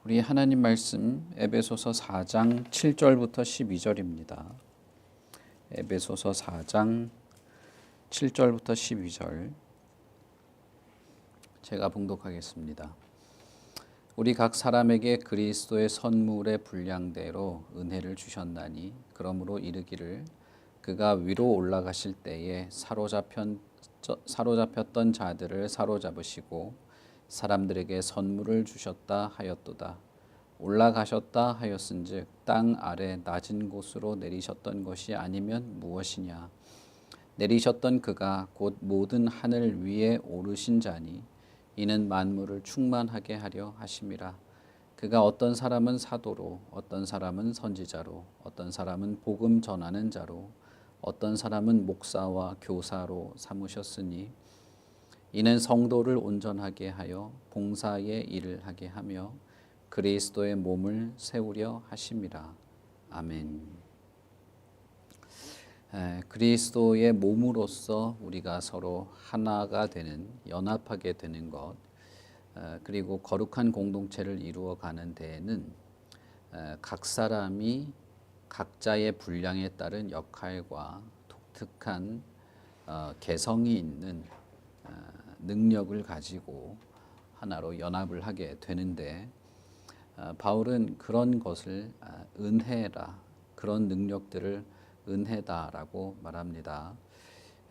우리 하나님 말씀 에베소서 4장 7절부터 12절입니다. 에베소서 4장 7절부터 12절 제가 봉독하겠습니다. 우리 각 사람에게 그리스도의 선물의 분량대로 은혜를 주셨나니 그러므로 이르기를 그가 위로 올라가실 때에 사로잡혔던 자들을 사로잡으시고 사람들에게 선물을 주셨다 하였도다. 올라가셨다 하였은즉 땅 아래 낮은 곳으로 내리셨던 것이 아니면 무엇이냐. 내리셨던 그가 곧 모든 하늘 위에 오르신 자니 이는 만물을 충만하게 하려 하심이라. 그가 어떤 사람은 사도로, 어떤 사람은 선지자로, 어떤 사람은 복음 전하는 자로, 어떤 사람은 목사와 교사로 삼으셨으니 이는 성도를 온전하게 하여 봉사의 일을 하게 하며 그리스도의 몸을 세우려 하심이라. 아멘. 그리스도의 몸으로서 우리가 서로 하나가 되는, 연합하게 되는 것, 그리고 거룩한 공동체를 이루어가는 데에는 각 사람이 각자의 분량에 따른 역할과 독특한 개성이 있는 능력을 가지고 하나로 연합을 하게 되는데, 바울은 그런 것을 은혜라, 그런 능력들을 은혜다라고 말합니다.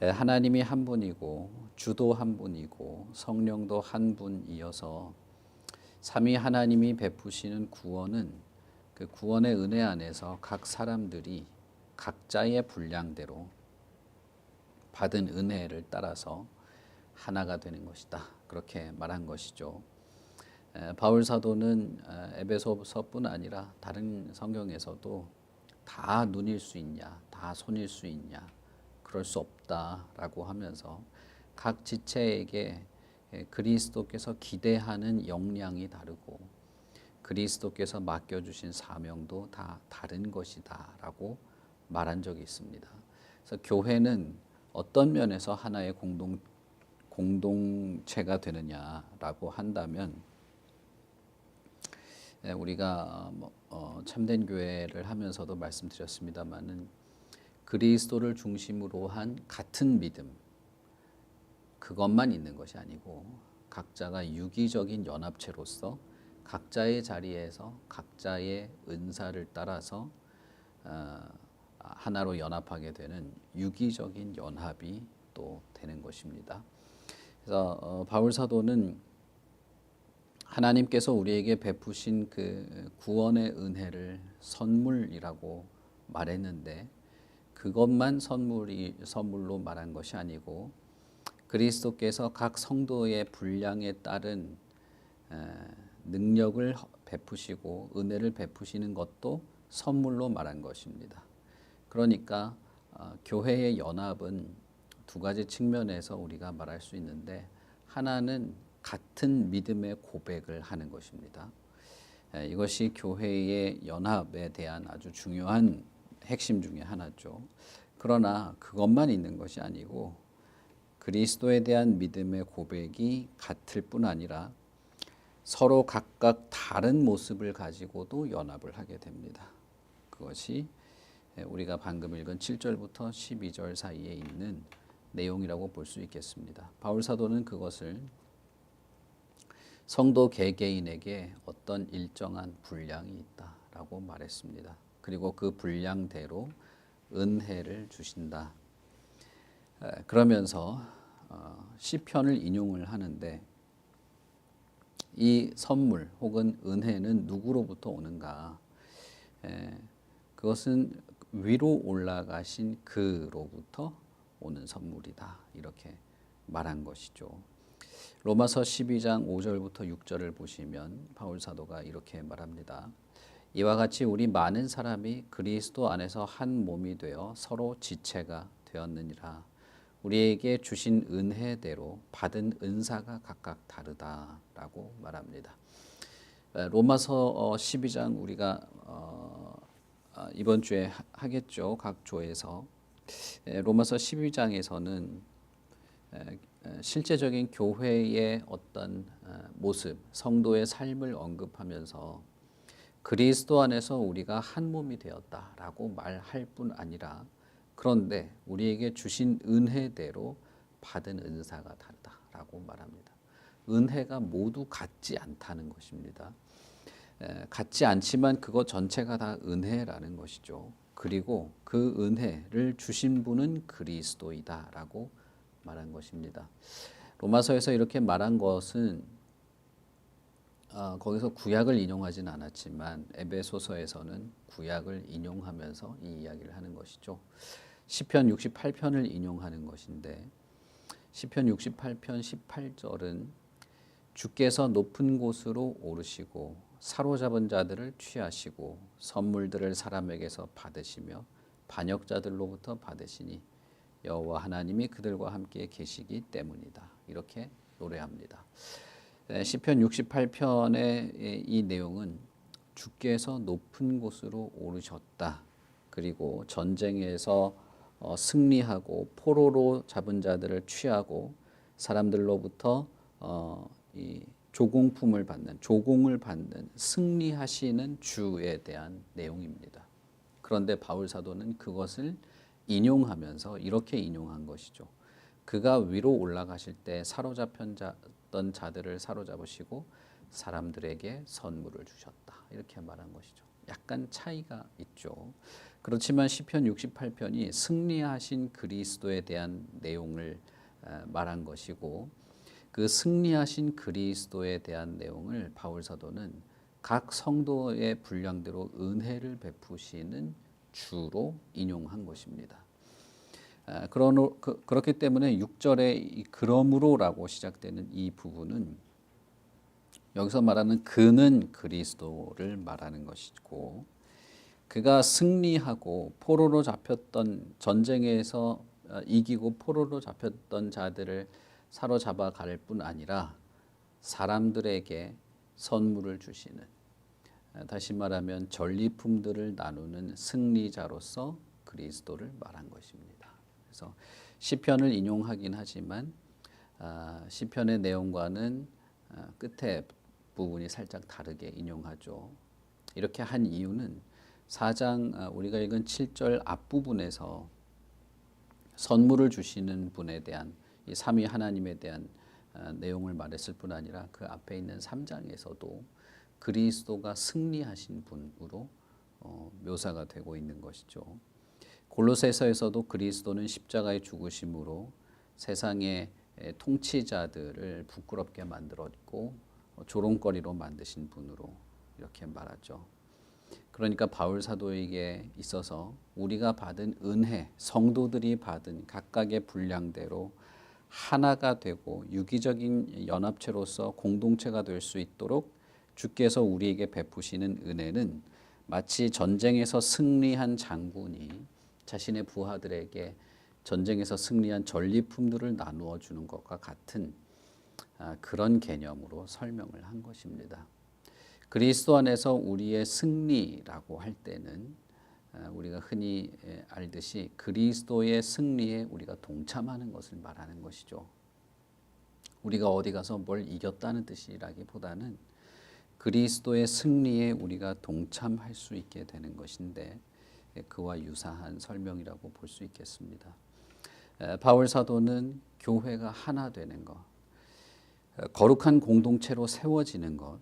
하나님이 한 분이고 주도 한 분이고 성령도 한 분이어서 삼위 하나님이 베푸시는 구원은 그 구원의 은혜 안에서 각 사람들이 각자의 분량대로 받은 은혜를 따라서 하나가 되는 것이다. 그렇게 말한 것이죠. 바울 사도는 에베소서뿐 아니라 다른 성경에서도 다 눈일 수 있냐, 다 손일 수 있냐, 그럴 수 없다라고 하면서 각 지체에게 그리스도께서 기대하는 역량이 다르고 그리스도께서 맡겨주신 사명도 다 다른 것이다라고 말한 적이 있습니다. 그래서 교회는 어떤 면에서 하나의 공동체가 되느냐라고 한다면, 우리가 참된 교회를 하면서도 말씀드렸습니다마는 그리스도를 중심으로 한 같은 믿음, 그것만 있는 것이 아니고 각자가 유기적인 연합체로서 각자의 자리에서 각자의 은사를 따라서 하나로 연합하게 되는 유기적인 연합이 또 되는 것입니다. 그래서 바울 사도는 하나님께서 우리에게 베푸신 그 구원의 은혜를 선물이라고 말했는데, 그것만 선물로 말한 것이 아니고 그리스도께서 각 성도의 분량에 따른 능력을 베푸시고 은혜를 베푸시는 것도 선물로 말한 것입니다. 그러니까 교회의 연합은 두 가지 측면에서 우리가 말할 수 있는데, 하나는 같은 믿음의 고백을 하는 것입니다. 이것이 교회의 연합에 대한 아주 중요한 핵심 중에 하나죠. 그러나 그것만 있는 것이 아니고 그리스도에 대한 믿음의 고백이 같을 뿐 아니라 서로 각각 다른 모습을 가지고도 연합을 하게 됩니다. 그것이 우리가 방금 읽은 7절부터 12절 사이에 있는 내용이라고 볼 수 있겠습니다. 바울 사도는 그것을 성도 개개인에게 어떤 일정한 분량이 있다라고 말했습니다. 그리고 그 분량대로 은혜를 주신다. 그러면서 시편을 인용을 하는데, 이 선물 혹은 은혜는 누구로부터 오는가? 그것은 위로 올라가신 그로부터 오는 선물이다. 이렇게 말한 것이죠. 로마서 12장 5절부터 6절을 보시면 바울 사도가 이렇게 말합니다. 이와 같이 우리 많은 사람이 그리스도 안에서 한 몸이 되어 서로 지체가 되었느니라. 우리에게 주신 은혜대로 받은 은사가 각각 다르다라고 말합니다. 로마서 12장 우리가 이번 주에 하겠죠. 각 조에서. 로마서 12장에서는 실제적인 교회의 어떤 모습, 성도의 삶을 언급하면서 그리스도 안에서 우리가 한 몸이 되었다라고 말할 뿐 아니라 그런데 우리에게 주신 은혜대로 받은 은사가 다르다라고 말합니다. 은혜가 모두 같지 않다는 것입니다. 같지 않지만 그것 전체가 다 은혜라는 것이죠. 그리고 그 은혜를 주신 분은 그리스도이다라고 말한 것입니다. 로마서에서 이렇게 말한 것은 거기서 구약을 인용하진 않았지만 에베소서에서는 구약을 인용하면서 이 이야기를 하는 것이죠. 시편 68편을 인용하는 것인데 시편 68편 18절은 주께서 높은 곳으로 오르시고 사로잡은 자들을 취하시고 선물들을 사람에게서 받으시며 반역자들로부터 받으시니 여호와 하나님이 그들과 함께 계시기 때문이다. 이렇게 노래합니다. 시편 68편의 이 내용은 주께서 높은 곳으로 오르셨다. 그리고 전쟁에서 승리하고 포로로 잡은 자들을 취하고 사람들로부터 이 조공을 받는 승리하시는 주에 대한 내용입니다. 그런데 바울 사도는 그것을 인용하면서 이렇게 인용한 것이죠. 그가 위로 올라가실 때 사로잡혔던 자들을 사로잡으시고 사람들에게 선물을 주셨다. 이렇게 말한 것이죠. 약간 차이가 있죠. 그렇지만 시편 68편이 승리하신 그리스도에 대한 내용을 말한 것이고 그 승리하신 그리스도에 대한 내용을 바울 사도는 각 성도의 분량대로 은혜를 베푸시는 주로 인용한 것입니다. 그렇기 때문에 6절에 그러므로라고 시작되는 이 부분은 여기서 말하는 그는 그리스도를 말하는 것이고 그가 승리하고 포로로 잡혔던 전쟁에서 이기고 포로로 잡혔던 자들을 사로잡아 갈 뿐 아니라 사람들에게 선물을 주시는 다시 말하면 전리품들을 나누는 승리자로서 그리스도를 말한 것입니다. 그래서 시편을 인용하긴 하지만 시편의 내용과는 끝에 부분이 살짝 다르게 인용하죠. 이렇게 한 이유는 4장 우리가 읽은 7절 앞부분에서 선물을 주시는 분에 대한 이 삼위 하나님에 대한 내용을 말했을 뿐 아니라 그 앞에 있는 3장에서도 그리스도가 승리하신 분으로 묘사가 되고 있는 것이죠. 골로새서에서도 그리스도는 십자가의 죽으심으로 세상의 통치자들을 부끄럽게 만들었고 조롱거리로 만드신 분으로 이렇게 말하죠. 그러니까 바울 사도에게 있어서 우리가 받은 은혜, 성도들이 받은 각각의 분량대로 하나가 되고 유기적인 연합체로서 공동체가 될 수 있도록 주께서 우리에게 베푸시는 은혜는 마치 전쟁에서 승리한 장군이 자신의 부하들에게 전쟁에서 승리한 전리품들을 나누어 주는 것과 같은 그런 개념으로 설명을 한 것입니다. 그리스도 안에서 우리의 승리라고 할 때는 우리가 흔히 알듯이 그리스도의 승리에 우리가 동참하는 것을 말하는 것이죠. 우리가 어디 가서 뭘 이겼다는 뜻이라기보다는 그리스도의 승리에 우리가 동참할 수 있게 되는 것인데 그와 유사한 설명이라고 볼 수 있겠습니다. 바울 사도는 교회가 하나 되는 것, 거룩한 공동체로 세워지는 것,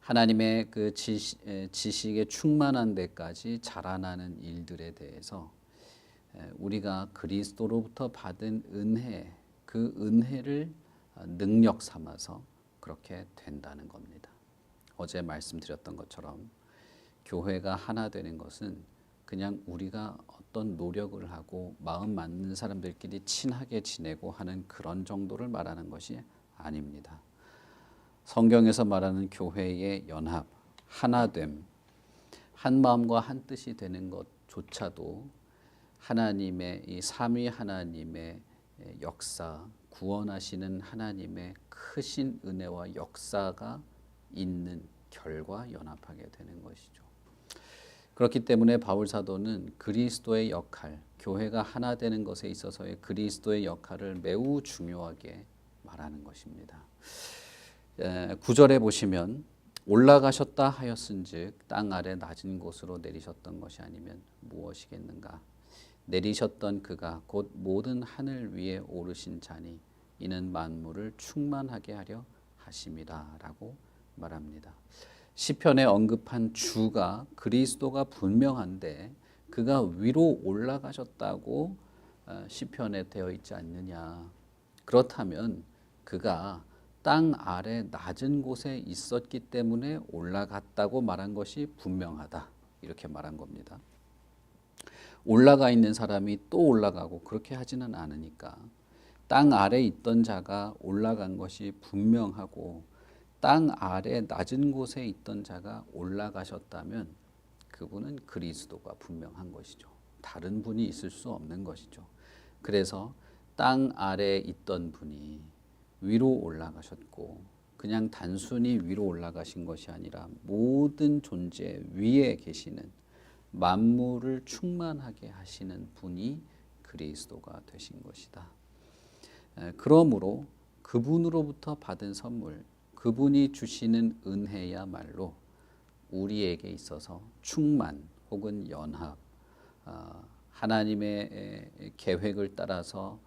하나님의 그 지식에 충만한 데까지 자라나는 일들에 대해서 우리가 그리스도로부터 받은 은혜, 그 은혜를 능력 삼아서 그렇게 된다는 겁니다. 어제 말씀드렸던 것처럼 교회가 하나 되는 것은 그냥 우리가 어떤 노력을 하고 마음 맞는 사람들끼리 친하게 지내고 하는 그런 정도를 말하는 것이 아닙니다. 성경에서 말하는 교회의 연합, 하나됨, 한 마음과 한 뜻이 되는 것조차도 하나님의 이 삼위 하나님의 역사, 구원하시는 하나님의 크신 은혜와 역사가 있는 결과 연합하게 되는 것이죠. 그렇기 때문에 바울 사도는 그리스도의 역할, 교회가 하나 되는 것에 있어서의 그리스도의 역할을 매우 중요하게 말하는 것입니다. 9절에 보시면 올라가셨다 하였은즉 땅 아래 낮은 곳으로 내리셨던 것이 아니면 무엇이겠는가? 내리셨던 그가 곧 모든 하늘 위에 오르신 자니 이는 만물을 충만하게 하려 하심이라라고 말합니다. 시편에 언급한 주가 그리스도가 분명한데 그가 위로 올라가셨다고 시편에 되어 있지 않느냐. 그렇다면 그가 땅 아래 낮은 곳에 있었기 때문에 올라갔다고 말한 것이 분명하다. 이렇게 말한 겁니다. 올라가 있는 사람이 또 올라가고 그렇게 하지는 않으니까 땅 아래 있던 자가 올라간 것이 분명하고 땅 아래 낮은 곳에 있던 자가 올라가셨다면 그분은 그리스도가 분명한 것이죠. 다른 분이 있을 수 없는 것이죠. 그래서 땅 아래에 있던 분이 위로 올라가셨고 그냥 단순히 위로 올라가신 것이 아니라 모든 존재 위에 계시는 만물을 충만하게 하시는 분이 그리스도가 되신 것이다. 그러므로 그분으로부터 받은 선물, 그분이 주시는 은혜야말로 우리에게 있어서 충만 혹은 연합, 하나님의 계획을 따라서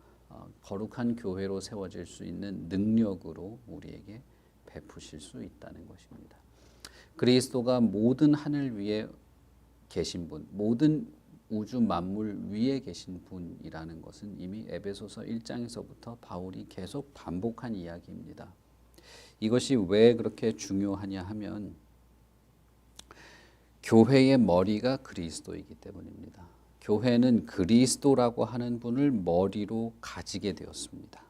거룩한 교회로 세워질 수 있는 능력으로 우리에게 베푸실 수 있다는 것입니다. 그리스도가 모든 하늘 위에 계신 분, 모든 우주 만물 위에 계신 분이라는 것은 이미 에베소서 1장에서부터 바울이 계속 반복한 이야기입니다. 이것이 왜 그렇게 중요하냐 하면 교회의 머리가 그리스도이기 때문입니다. 교회는 그리스도라고 하는 분을 머리로 가지게 되었습니다.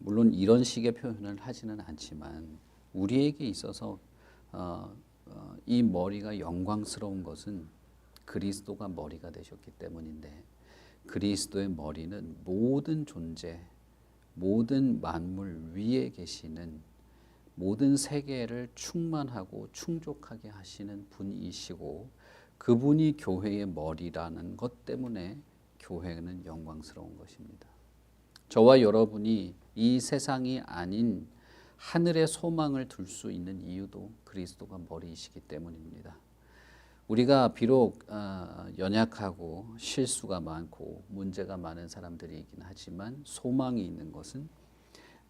물론 이런 식의 표현을 하지는 않지만 우리에게 있어서 이 머리가 영광스러운 것은 그리스도가 머리가 되셨기 때문인데 그리스도의 머리는 모든 존재, 모든 만물 위에 계시는 모든 세계를 충만하고 충족하게 하시는 분이시고 그분이 교회의 머리라는 것 때문에 교회는 영광스러운 것입니다. 저와 여러분이 이 세상이 아닌 하늘의 소망을 둘 수 있는 이유도 그리스도가 머리이시기 때문입니다. 우리가 비록 연약하고 실수가 많고 문제가 많은 사람들이긴 하지만 소망이 있는 것은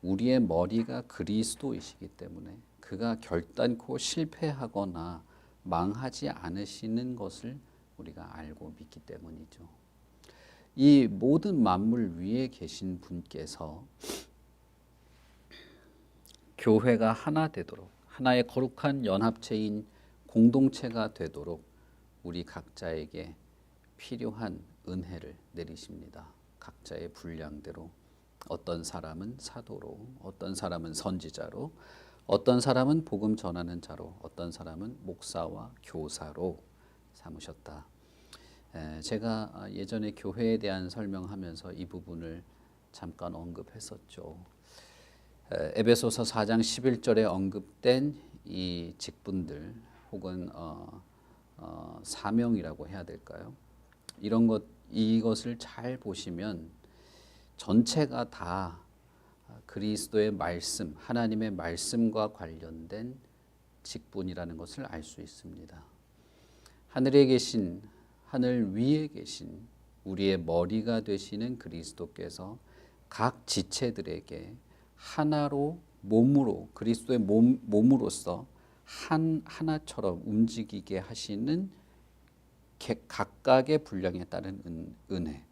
우리의 머리가 그리스도이시기 때문에 그가 결단코 실패하거나 망하지 않으시는 것을 우리가 알고 믿기 때문이죠. 이 모든 만물 위에 계신 분께서 교회가 하나 되도록 하나의 거룩한 연합체인 공동체가 되도록 우리 각자에게 필요한 은혜를 내리십니다. 각자의 분량대로 어떤 사람은 사도로, 어떤 사람은 선지자로, 어떤 사람은 복음 전하는 자로, 어떤 사람은 목사와 교사로 삼으셨다. 제가 예전에 교회에 대한 설명하면서 이 부분을 잠깐 언급했었죠. 에베소서 4장 11절에 언급된 이 직분들 혹은 사명이라고 해야 될까요? 이것을 잘 보시면 전체가 다 그리스도의 말씀, 하나님의 말씀과 관련된 직분이라는 것을 알 수 있습니다. 하늘에 계신, 하늘 위에 계신 우리의 머리가 되시는 그리스도께서 각 지체들에게 하나로 몸으로 그리스도의 몸으로서 하나처럼 움직이게 하시는 각각의 분량에 따른 은혜.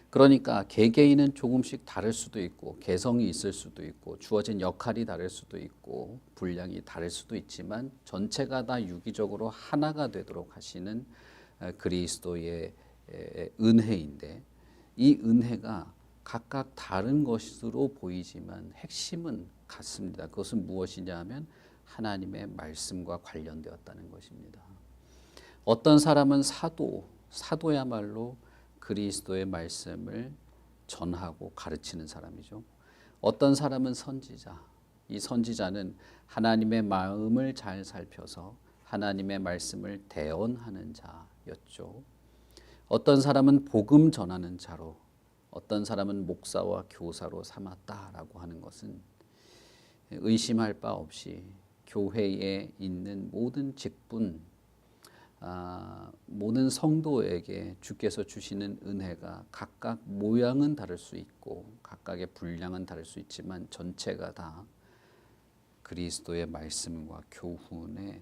그러니까 개개인은 조금씩 다를 수도 있고 개성이 있을 수도 있고 주어진 역할이 다를 수도 있고 분량이 다를 수도 있지만 전체가 다 유기적으로 하나가 되도록 하시는 그리스도의 은혜인데 이 은혜가 각각 다른 것으로 보이지만 핵심은 같습니다. 그것은 무엇이냐 하면 하나님의 말씀과 관련되었다는 것입니다. 어떤 사람은 사도야말로 그리스도의 말씀을 전하고 가르치는 사람이죠. 어떤 사람은 선지자. 이 선지자는 하나님의 마음을 잘 살펴서 하나님의 말씀을 대언하는 자였죠. 어떤 사람은 복음 전하는 자로, 어떤 사람은 목사와 교사로 삼았다라고 하는 것은 의심할 바 없이 교회에 있는 모든 직분, 모든 성도에게 주께서 주시는 은혜가 각각 모양은 다를 수 있고 각각의 분량은 다를 수 있지만 전체가 다 그리스도의 말씀과 교훈에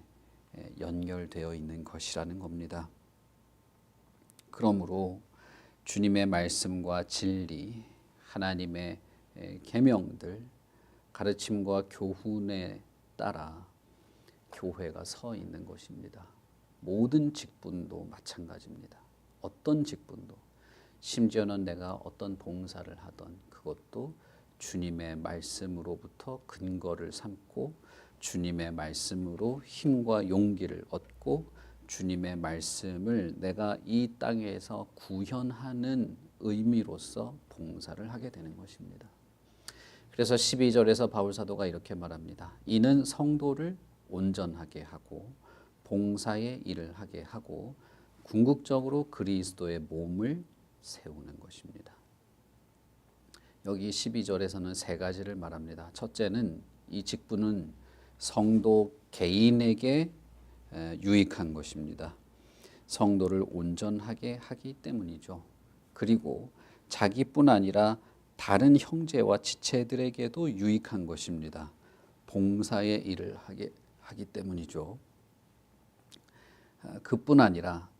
연결되어 있는 것이라는 겁니다. 그러므로 주님의 말씀과 진리, 하나님의 계명들, 가르침과 교훈에 따라 교회가 서 있는 것입니다. 모든 직분도 마찬가지입니다. 어떤 직분도, 심지어는 내가 어떤 봉사를 하던 그것도 주님의 말씀으로부터 근거를 삼고 주님의 말씀으로 힘과 용기를 얻고 주님의 말씀을 내가 이 땅에서 구현하는 의미로서 봉사를 하게 되는 것입니다. 그래서 12절에서 바울사도가 이렇게 말합니다. 이는 성도를 온전하게 하고 봉사의 일을 하게 하고 궁극적으로 그리스도의 몸을 세우는 것입니다. 여기 12절에서는 세 가지를 말합니다. 첫째는 이 직분은 성도 개인에게 유익한 것입니다. 성도를 온전하게 하기 때문이죠. 그리고 자기뿐 아니라 다른 형제와 지체들에게도 유익한 것입니다. 봉사의 일을 하기 때문이죠. 그뿐 아니라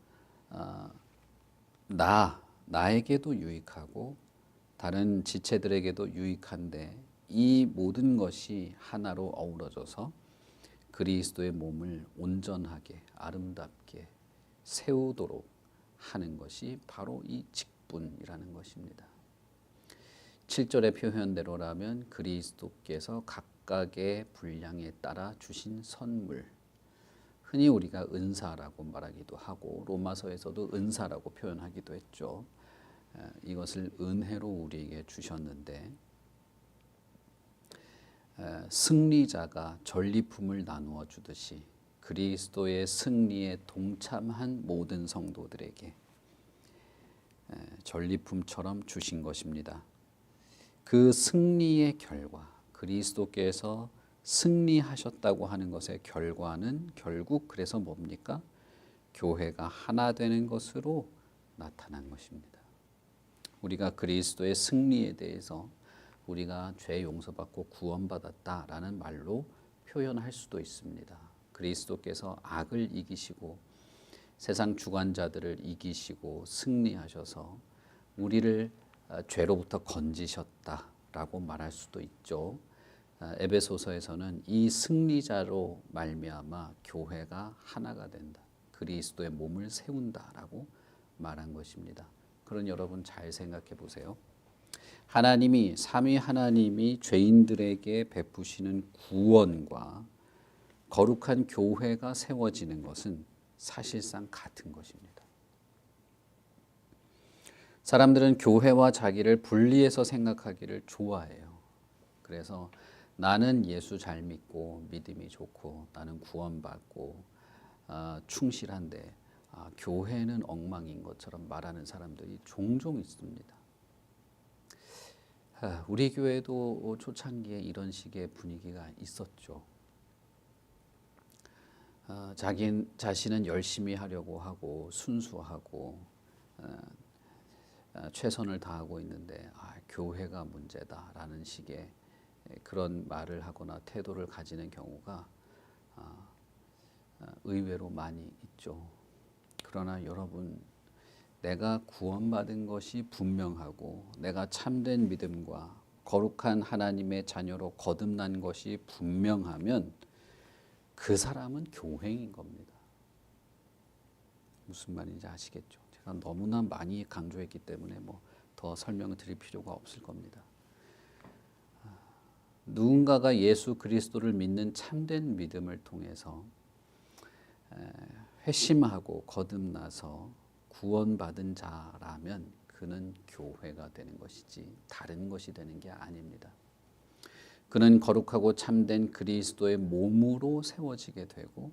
나에게도 유익하고 다른 지체들에게도 유익한데 이 모든 것이 하나로 어우러져서 그리스도의 몸을 온전하게 아름답게 세우도록 하는 것이 바로 이 직분이라는 것입니다. 7절의 표현대로라면 그리스도께서 각각의 분량에 따라 주신 선물, 흔히 우리가 은사라고 말하기도 하고 로마서에서도 은사라고 표현하기도 했죠. 이것을 은혜로 우리에게 주셨는데 승리자가 전리품을 나누어 주듯이 그리스도의 승리에 동참한 모든 성도들에게 전리품처럼 주신 것입니다. 그 승리의 결과, 그리스도께서 승리하셨다고 하는 것의 결과는 결국 그래서 뭡니까? 교회가 하나 되는 것으로 나타난 것입니다. 우리가 그리스도의 승리에 대해서 우리가 죄 용서받고 구원받았다라는 말로 표현할 수도 있습니다. 그리스도께서 악을 이기시고 세상 주관자들을 이기시고 승리하셔서 우리를 죄로부터 건지셨다라고 말할 수도 있죠. 에베소서에서는 이 승리자로 말미암아 교회가 하나가 된다. 그리스도의 몸을 세운다라고 말한 것입니다. 그런 여러분 잘 생각해 보세요. 하나님이 삼위 하나님이 죄인들에게 베푸시는 구원과 거룩한 교회가 세워지는 것은 사실상 같은 것입니다. 사람들은 교회와 자기를 분리해서 생각하기를 좋아해요. 그래서 나는 예수 잘 믿고 믿음이 좋고 나는 구원받고 충실한데 교회는 엉망인 것처럼 말하는 사람들이 종종 있습니다. 우리 교회도 초창기에 이런 식의 분위기가 있었죠. 자신은 열심히 하려고 하고 순수하고 최선을 다하고 있는데 교회가 문제다라는 식의 그런 말을 하거나 태도를 가지는 경우가 의외로 많이 있죠. 그러나 여러분, 내가 구원받은 것이 분명하고 내가 참된 믿음과 거룩한 하나님의 자녀로 거듭난 것이 분명하면 그 사람은 교회인 겁니다. 무슨 말인지 아시겠죠? 제가 너무나 많이 강조했기 때문에 더 설명을 드릴 필요가 없을 겁니다. 누군가가 예수 그리스도를 믿는 참된 믿음을 통해서 회심하고 거듭나서 구원받은 자라면 그는 교회가 되는 것이지 다른 것이 되는 게 아닙니다. 그는 거룩하고 참된 그리스도의 몸으로 세워지게 되고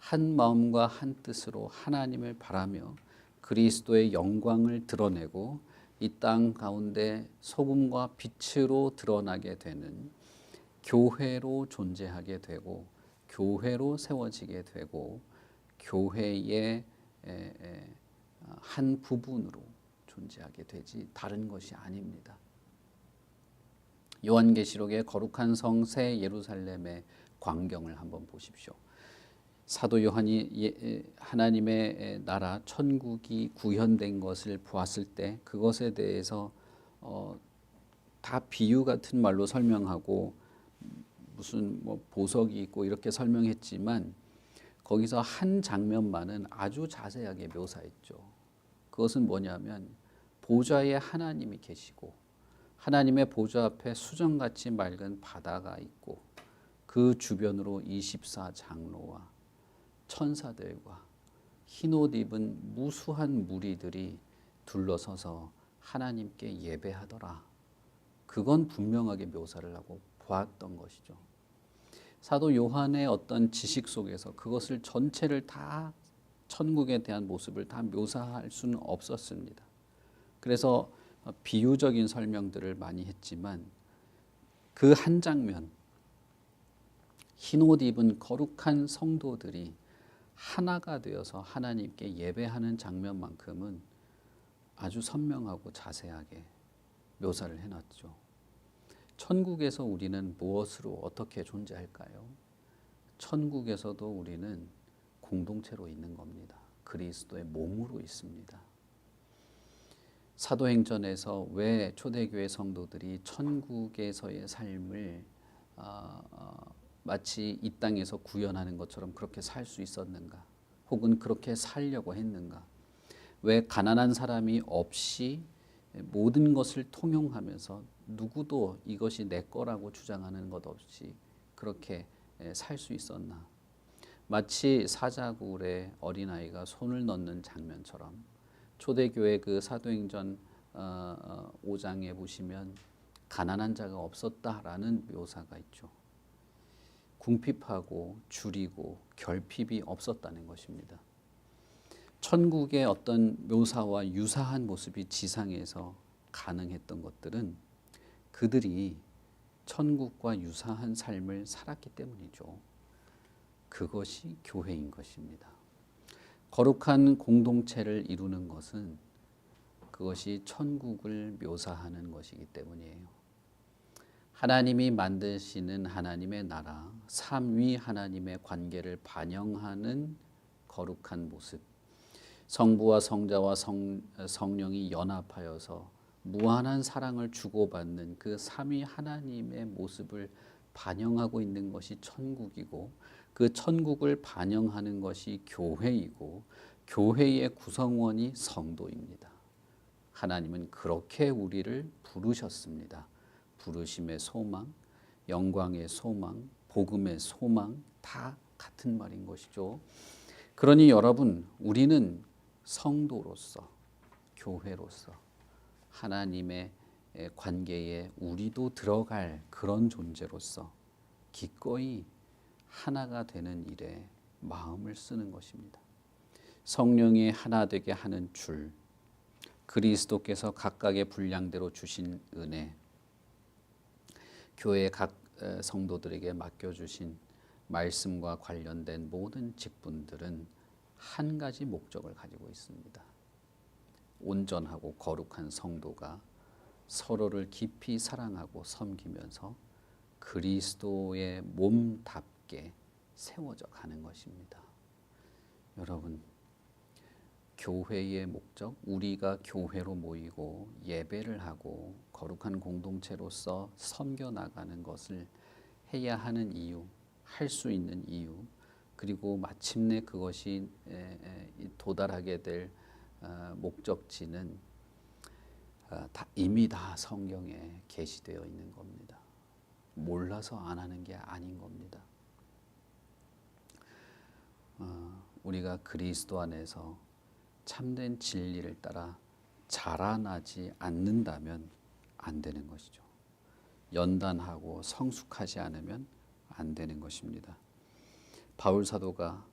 한 마음과 한 뜻으로 하나님을 바라며 그리스도의 영광을 드러내고 이 땅 가운데 소금과 빛으로 드러나게 되는 교회로 존재하게 되고 교회로 세워지게 되고 교회의 한 부분으로 존재하게 되지 다른 것이 아닙니다. 요한계시록의 거룩한 성 새 예루살렘의 광경을 한번 보십시오. 사도 요한이 하나님의 나라 천국이 구현된 것을 보았을 때 그것에 대해서 다 비유 같은 말로 설명하고 무슨 뭐 보석이 있고 이렇게 설명했지만 거기서 한 장면만은 아주 자세하게 묘사했죠. 그것은 뭐냐면 보좌에 하나님이 계시고 하나님의 보좌 앞에 수정같이 맑은 바다가 있고 그 주변으로 24장로와 천사들과 흰옷 입은 무수한 무리들이 둘러서서 하나님께 예배하더라. 그건 분명하게 묘사를 하고 보았던 것이죠. 사도 요한의 어떤 지식 속에서 그것을 전체를 다 천국에 대한 모습을 다 묘사할 수는 없었습니다. 그래서 비유적인 설명들을 많이 했지만 그 한 장면, 흰옷 입은 거룩한 성도들이 하나가 되어서 하나님께 예배하는 장면만큼은 아주 선명하고 자세하게 묘사를 해놨죠. 천국에서 우리는 무엇으로 어떻게 존재할까요? 천국에서도 우리는 공동체로 있는 겁니다. 그리스도의 몸으로 있습니다. 사도행전에서 왜 초대교회 성도들이 천국에서의 삶을 마치 이 땅에서 구현하는 것처럼 그렇게 살 수 있었는가? 혹은 그렇게 살려고 했는가? 왜 가난한 사람이 없이 모든 것을 통용하면서 누구도 이것이 내 거라고 주장하는 것 없이 그렇게 살 수 있었나? 마치 사자굴에 어린아이가 손을 넣는 장면처럼 초대교회 그 사도행전 5장에 보시면 가난한 자가 없었다라는 묘사가 있죠. 궁핍하고 줄이고 결핍이 없었다는 것입니다. 천국의 어떤 묘사와 유사한 모습이 지상에서 가능했던 것들은 그들이 천국과 유사한 삶을 살았기 때문이죠. 그것이 교회인 것입니다. 거룩한 공동체를 이루는 것은 그것이 천국을 묘사하는 것이기 때문이에요. 하나님이 만드시는 하나님의 나라, 삼위 하나님의 관계를 반영하는 거룩한 모습, 성부와 성자와 성령이 연합하여서 무한한 사랑을 주고받는 그 삼위 하나님의 모습을 반영하고 있는 것이 천국이고 그 천국을 반영하는 것이 교회이고 교회의 구성원이 성도입니다. 하나님은 그렇게 우리를 부르셨습니다. 부르심의 소망, 영광의 소망, 복음의 소망 다 같은 말인 것이죠. 그러니 여러분, 우리는 성도로서, 교회로서 하나님의 관계에 우리도 들어갈 그런 존재로서 기꺼이 하나가 되는 일에 마음을 쓰는 것입니다. 성령이 하나 되게 하는 줄, 그리스도께서 각각의 분량대로 주신 은혜, 교회 각 성도들에게 맡겨주신 말씀과 관련된 모든 직분들은 한 가지 목적을 가지고 있습니다. 온전하고 거룩한 성도가 서로를 깊이 사랑하고 섬기면서 그리스도의 몸답게 세워져 가는 것입니다. 여러분, 교회의 목적, 우리가 교회로 모이고 예배를 하고 거룩한 공동체로서 섬겨 나가는 것을 해야 하는 이유, 할 수 있는 이유, 그리고 마침내 그것이 도달하게 될 목적지는 이미 다 성경에 계시되어 있는 겁니다. 몰라서 안 하는 게 아닌 겁니다. 우리가 그리스도 안에서 참된 진리를 따라 자라나지 않는다면 안 되는 것이죠. 연단하고 성숙하지 않으면 안 되는 것입니다. 바울 사도가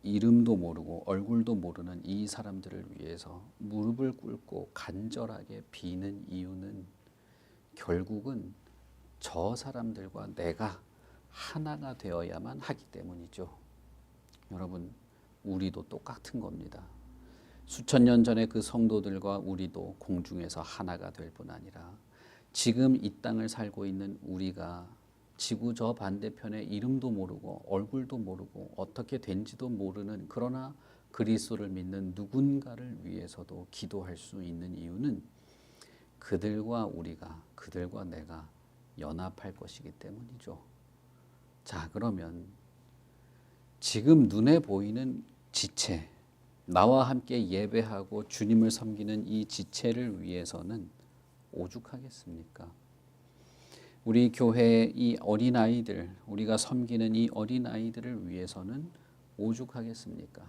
이름도 모르고 얼굴도 모르는 이 사람들을 위해서 무릎을 꿇고 간절하게 비는 이유는 결국은 저 사람들과 내가 하나가 되어야만 하기 때문이죠. 여러분, 우리도 똑같은 겁니다. 수천 년 전에 그 성도들과 우리도 공중에서 하나가 될 뿐 아니라 지금 이 땅을 살고 있는 우리가 지구 저 반대편에 이름도 모르고 얼굴도 모르고 어떻게 된지도 모르는, 그러나 그리스도를 믿는 누군가를 위해서도 기도할 수 있는 이유는 그들과 내가 연합할 것이기 때문이죠. 자, 그러면 지금 눈에 보이는 지체, 나와 함께 예배하고 주님을 섬기는 이 지체를 위해서는 오죽하겠습니까? 우리 교회의 이 어린아이들, 우리가 섬기는 이 어린아이들을 위해서는 오죽하겠습니까?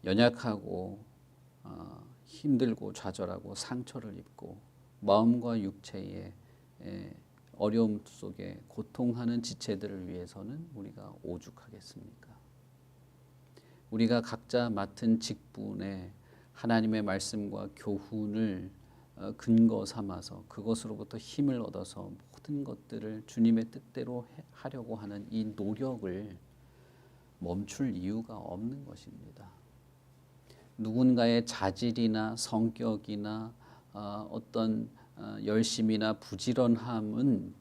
연약하고 힘들고 좌절하고 상처를 입고 마음과 육체의 어려움 속에 고통하는 지체들을 위해서는 우리가 오죽하겠습니까? 우리가 각자 맡은 직분에 하나님의 말씀과 교훈을 근거 삼아서 그것으로부터 힘을 얻어서 모든 것들을 주님의 뜻대로 하려고 하는 이 노력을 멈출 이유가 없는 것입니다. 누군가의 자질이나 성격이나 어떤 열심이나 부지런함은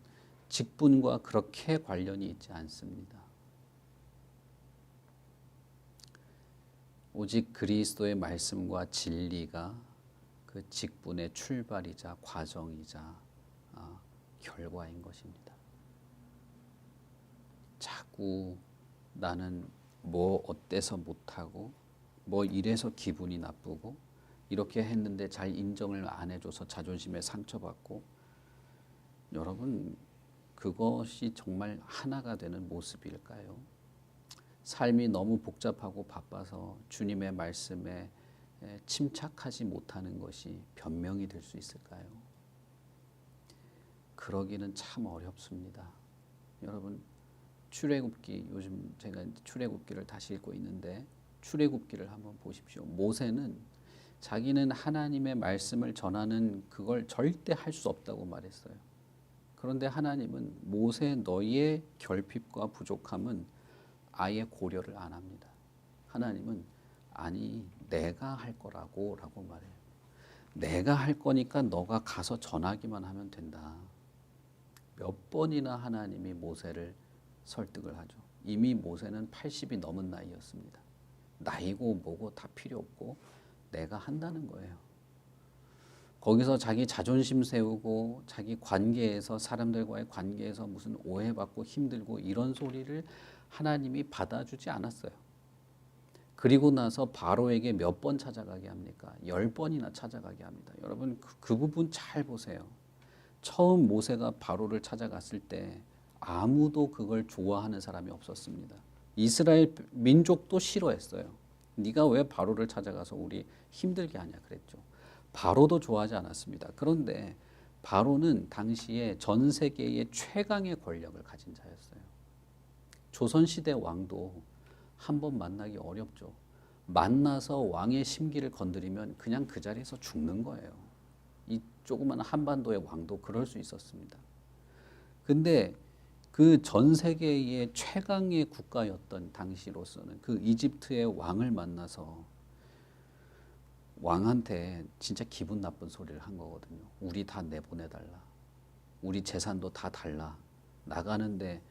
직분과 그렇게 관련이 있지 않습니다. 오직 그리스도의 말씀과 진리가 그 직분의 출발이자 과정이자 결과인 것입니다. 자꾸 나는 뭐 어때서 못하고 뭐 이래서 기분이 나쁘고 이렇게 했는데 잘 인정을 안 해줘서 자존심에 상처받고, 여러분, 그것이 정말 하나가 되는 모습일까요? 삶이 너무 복잡하고 바빠서 주님의 말씀에 침착하지 못하는 것이 변명이 될 수 있을까요? 그러기는 참 어렵습니다. 여러분, 출애굽기, 요즘 제가 출애굽기를 다시 읽고 있는데 출애굽기를 한번 보십시오. 모세는 자기는 하나님의 말씀을 전하는 그걸 절대 할 수 없다고 말했어요. 그런데 하나님은 모세 너희의 결핍과 부족함은 아예 고려를 안 합니다. 하나님은 아니 내가 할 거라고 말해요. 내가 할 거니까 너가 가서 전하기만 하면 된다. 몇 번이나 하나님이 모세를 설득을 하죠. 이미 모세는 80이 넘은 나이였습니다. 나이고 뭐고 다 필요 없고 내가 한다는 거예요. 거기서 자기 자존심 세우고 자기 관계에서, 사람들과의 관계에서 무슨 오해받고 힘들고 이런 소리를 하나님이 받아주지 않았어요. 그리고 나서 바로에게 몇 번 찾아가게 합니까? 10번이나 찾아가게 합니다. 여러분, 그 부분 잘 보세요. 처음 모세가 바로를 찾아갔을 때 아무도 그걸 좋아하는 사람이 없었습니다. 이스라엘 민족도 싫어했어요. 네가 왜 바로를 찾아가서 우리 힘들게 하냐 그랬죠. 바로도 좋아하지 않았습니다. 그런데 바로는 당시에 전 세계의 최강의 권력을 가진 자였어요. 조선시대 왕도 한 번 만나기 어렵죠. 만나서 왕의 심기를 건드리면 그냥 그 자리에서 죽는 거예요. 이 조그만 한반도의 왕도 그럴 수 있었습니다. 근데 그 전 세계의 최강의 국가였던 당시로서는 그 이집트의 왕을 만나서 왕한테 진짜 기분 나쁜 소리를 한 거거든요. 우리 다 내보내달라. 우리 재산도 다 달라. 나가는데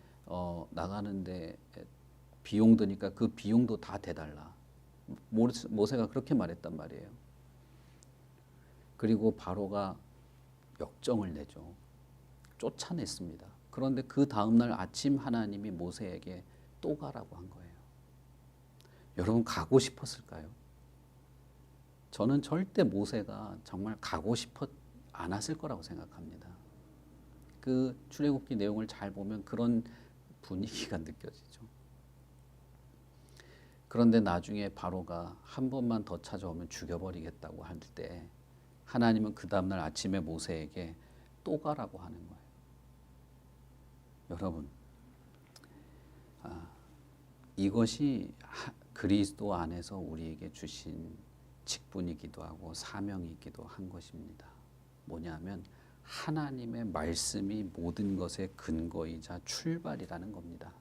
비용 드니까 그 비용도 다 대달라. 모세가 그렇게 말했단 말이에요. 그리고 바로가 역정을 내죠. 쫓아냈습니다. 그런데 그 다음날 아침 하나님이 모세에게 또 가라고 한 거예요. 여러분, 가고 싶었을까요? 저는 절대 모세가 정말 가고 싶어 않았을 거라고 생각합니다. 그 출애굽기 내용을 잘 보면 그런 분위기가 느껴지죠. 그런데 나중에 바로가 한 번만 더 찾아오면 죽여버리겠다고 할 때 하나님은 그 다음날 아침에 모세에게 또 가라고 하는 거예요. 여러분, 이것이 그리스도 안에서 우리에게 주신 직분이기도 하고 사명이기도 한 것입니다. 뭐냐면 하나님의 말씀이 모든 것의 근거이자 출발이라는 겁니다.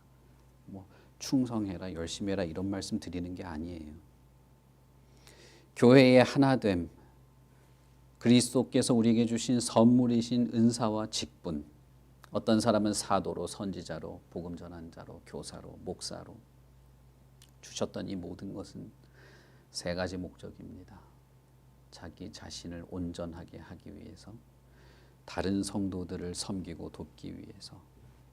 뭐 충성해라, 열심히 해라 이런 말씀 드리는 게 아니에요. 교회의 하나됨, 그리스도께서 우리에게 주신 선물이신 은사와 직분, 어떤 사람은 사도로, 선지자로, 복음 전환자로, 교사로, 목사로 주셨던 이 모든 것은 세 가지 목적입니다. 자기 자신을 온전하게 하기 위해서, 다른 성도들을 섬기고 돕기 위해서,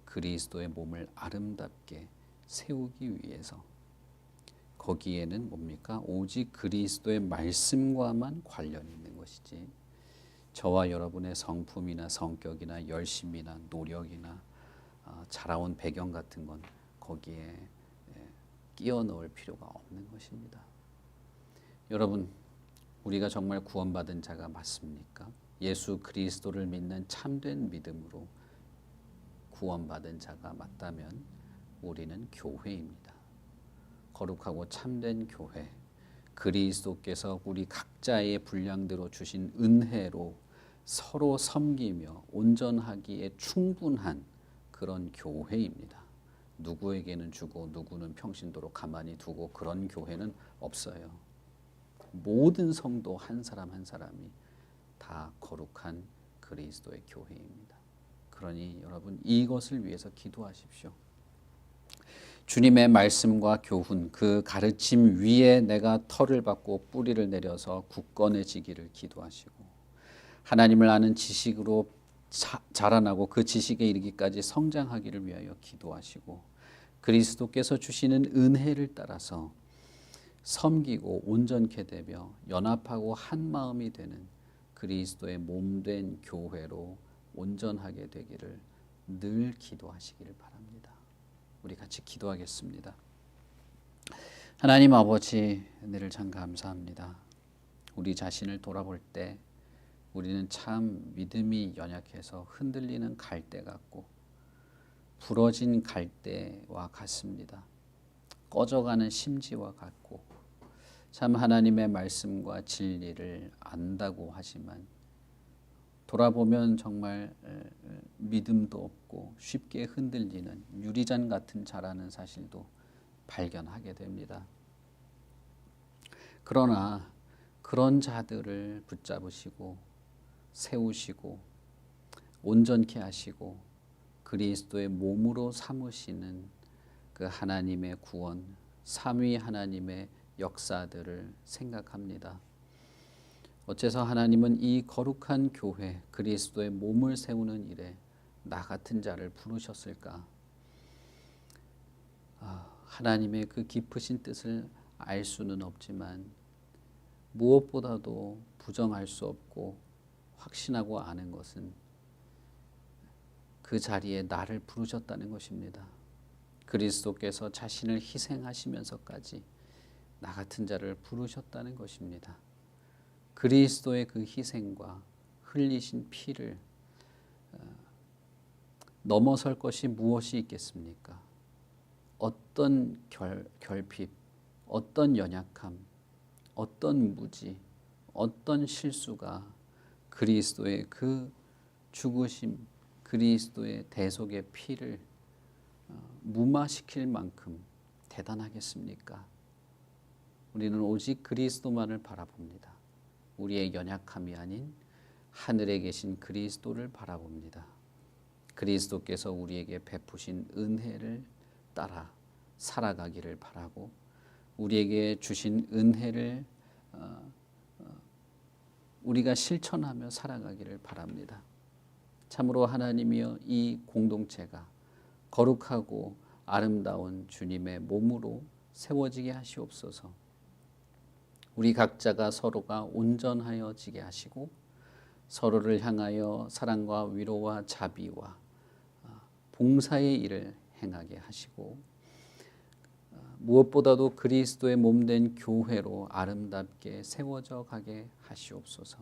그리스도의 몸을 아름답게 세우기 위해서. 거기에는 뭡니까? 오직 그리스도의 말씀과만 관련이 있는 것이지 저와 여러분의 성품이나 성격이나 열심이나 노력이나 자라온 배경 같은 건 거기에 끼워 넣을 필요가 없는 것입니다. 여러분, 우리가 정말 구원받은 자가 맞습니까? 예수 그리스도를 믿는 참된 믿음으로 구원받은 자가 맞다면 우리는 교회입니다. 거룩하고 참된 교회, 그리스도께서 우리 각자의 분량대로 주신 은혜로 서로 섬기며 온전하기에 충분한 그런 교회입니다. 누구에게는 주고 누구는 평신도로 가만히 두고 그런 교회는 없어요. 모든 성도 한 사람 한 사람이 다 거룩한 그리스도의 교회입니다. 그러니 여러분 이것을 위해서 기도하십시오. 주님의 말씀과 교훈, 그 가르침 위에 내가 털을 받고 뿌리를 내려서 굳건해지기를 기도하시고, 하나님을 아는 지식으로 자라나고 그 지식에 이르기까지 성장하기를 위하여 기도하시고, 그리스도께서 주시는 은혜를 따라서 섬기고 온전케 되며 연합하고 한 마음이 되는 그리스도의 몸된 교회로 온전하게 되기를 늘 기도하시기를 바랍니다. 우리 같이 기도하겠습니다. 하나님 아버지, 은혜를 참 감사합니다. 우리 자신을 돌아볼 때 우리는 참 믿음이 연약해서 흔들리는 갈대 같고 부러진 갈대와 같습니다. 꺼져가는 심지와 같고 참 하나님의 말씀과 진리를 안다고 하지만 돌아보면 정말 믿음도 없고 쉽게 흔들리는 유리잔 같은 자라는 사실도 발견하게 됩니다. 그러나 그런 자들을 붙잡으시고 세우시고 온전케 하시고 그리스도의 몸으로 삼으시는 그 하나님의 구원, 삼위 하나님의 역사들을 생각합니다. 어째서 하나님은 이 거룩한 교회 그리스도의 몸을 세우는 일에 나 같은 자를 부르셨을까? 하나님의 그 깊으신 뜻을 알 수는 없지만 무엇보다도 부정할 수 없고 확신하고 아는 것은 그 자리에 나를 부르셨다는 것입니다. 그리스도께서 자신을 희생하시면서까지 나 같은 자를 부르셨다는 것입니다. 그리스도의 그 희생과 흘리신 피를 넘어설 것이 무엇이 있겠습니까? 어떤 결핍, 어떤 연약함, 어떤 무지, 어떤 실수가 그리스도의 그 죽으심, 그리스도의 대속의 피를 무마시킬 만큼 대단하겠습니까? 우리는 오직 그리스도만을 바라봅니다. 우리의 연약함이 아닌 하늘에 계신 그리스도를 바라봅니다. 그리스도께서 우리에게 베푸신 은혜를 따라 살아가기를 바라고 우리에게 주신 은혜를 우리가 실천하며 살아가기를 바랍니다. 참으로 하나님이여 이 공동체가 거룩하고 아름다운 주님의 몸으로 세워지게 하시옵소서. 우리 각자가 서로가 온전하여지게 하시고 서로를 향하여 사랑과 위로와 자비와 봉사의 일을 행하게 하시고 무엇보다도 그리스도의 몸된 교회로 아름답게 세워져 가게 하시옵소서.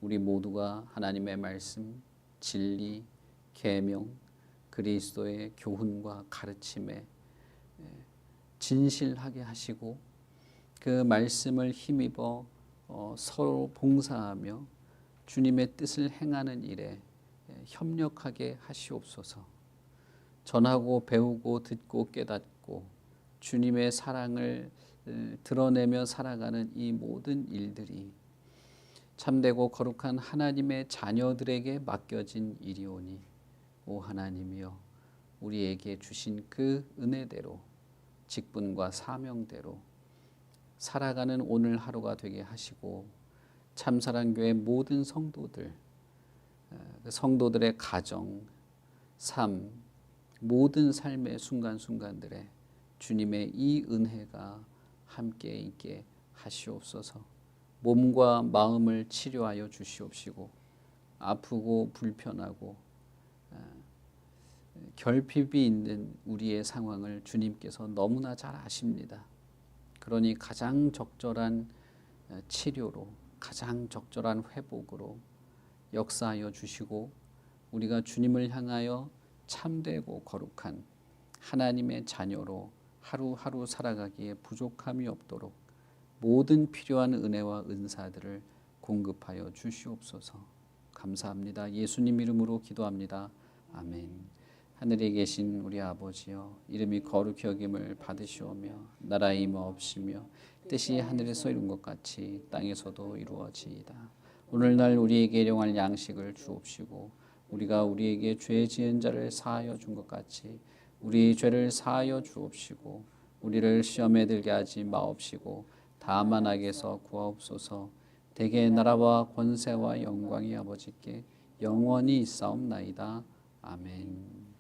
우리 모두가 하나님의 말씀, 진리, 계명, 그리스도의 교훈과 가르침에 진실하게 하시고 그 말씀을 힘입어 서로 봉사하며 주님의 뜻을 행하는 일에 협력하게 하시옵소서. 전하고 배우고 듣고 깨닫고 주님의 사랑을 드러내며 살아가는 이 모든 일들이 참되고 거룩한 하나님의 자녀들에게 맡겨진 일이오니 오 하나님이여 우리에게 주신 그 은혜대로 직분과 사명대로 살아가는 오늘 하루가 되게 하시고 참사랑교회 모든 성도들의 가정, 삶, 모든 삶의 순간순간들에 주님의 이 은혜가 함께 있게 하시옵소서. 몸과 마음을 치료하여 주시옵시고 아프고 불편하고 결핍이 있는 우리의 상황을 주님께서 너무나 잘 아십니다. 그러니 가장 적절한 치료로 가장 적절한 회복으로 역사하여 주시고 우리가 주님을 향하여 참되고 거룩한 하나님의 자녀로 하루하루 살아가기에 부족함이 없도록 모든 필요한 은혜와 은사들을 공급하여 주시옵소서. 감사합니다. 예수님 이름으로 기도합니다. 아멘. 하늘에 계신 우리 아버지여 이름이 거룩히 여김을 받으시오며 나라의 임하옵시며 뜻이 하늘에서 이룬 것 같이 땅에서도 이루어지이다. 오늘날 우리에게 일용할 양식을 주옵시고 우리가 우리에게 죄 지은 자를 사하여 준 것 같이 우리 죄를 사하여 주옵시고 우리를 시험에 들게 하지 마옵시고 다만 악에서 구하옵소서. 대개 나라와 권세와 영광이 아버지께 영원히 있사옵나이다. 아멘.